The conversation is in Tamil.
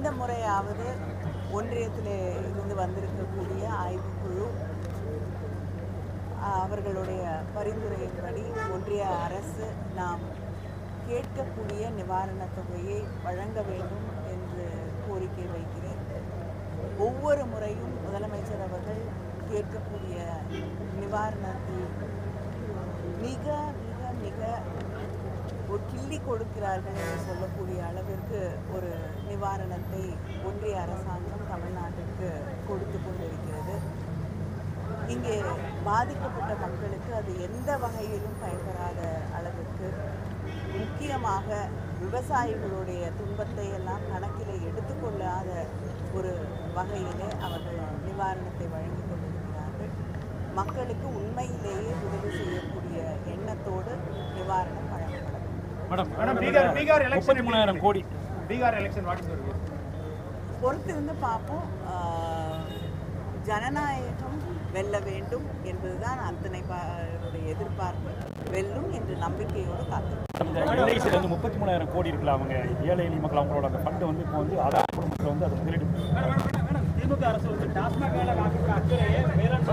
இந்த முறையாவது ஒன்றியத்தில் இருந்து வந்திருக்கக்கூடிய ஆய்வுக்குழு அவர்களுடைய பரிந்துரையின்படி ஒன்றிய அரசு நாம் கேட்கக்கூடிய நிவாரணத் தொகையை வழங்க வேண்டும் என்று கோரிக்கை வைக்கிறேன். ஒவ்வொரு முறையும் முதலமைச்சர் அவர்கள் கேட்கக்கூடிய நிவாரணத்தில் மிக மிக மிக ஒரு கிள்ளி கொடுக்கிறார்கள் என்று சொல்லக்கூடிய அளவிற்கு ஒரு நிவாரணத்தை ஒன்றிய அரசாங்கம் தமிழ்நாட்டுக்கு கொடுத்து கொண்டிருக்கிறது. இங்கே பாதிக்கப்பட்ட மக்களுக்கு அது எந்த வகையிலும் பயன்பெறாத அளவிற்கு, முக்கியமாக விவசாயிகளுடைய துன்பத்தை எல்லாம் கணக்கில் எடுத்துக்கொள்ளாத ஒரு வகையிலே அவர்கள் நிவாரணத்தை வழங்கி கொண்டிருக்கிறார்கள். மக்களுக்கு உண்மையிலேயே உதவி செய்யக்கூடிய எண்ணத்தோடு நிவாரணம் வழங்கப்படும். பீகார் எலெக்ஷன் 33,000 கோடி. பீகார் எலெக்ஷன் வாடி பொறுத்திருந்து பார்ப்போம். ஜனநாயகம் வெல்ல வேண்டும் என்பதுதான் அத்தனை எதிர்பார்ப்பு. வெல்லும் என்று நம்பிக்கையோடு காத்திருக்கிறோம். எல்ஐசியில் வந்து 33,000 கோடி இருக்குல்ல, அவங்க ஏழை எளிய மக்கள் அவங்களோட அந்த ஃபண்டு வந்து இப்போ வந்து ஆதார குடும்பத்தில் வந்து அது முதலீடு. திமுக அரசு வந்து டாஸ்மாக் வேலை அக்கறையே வேளாண்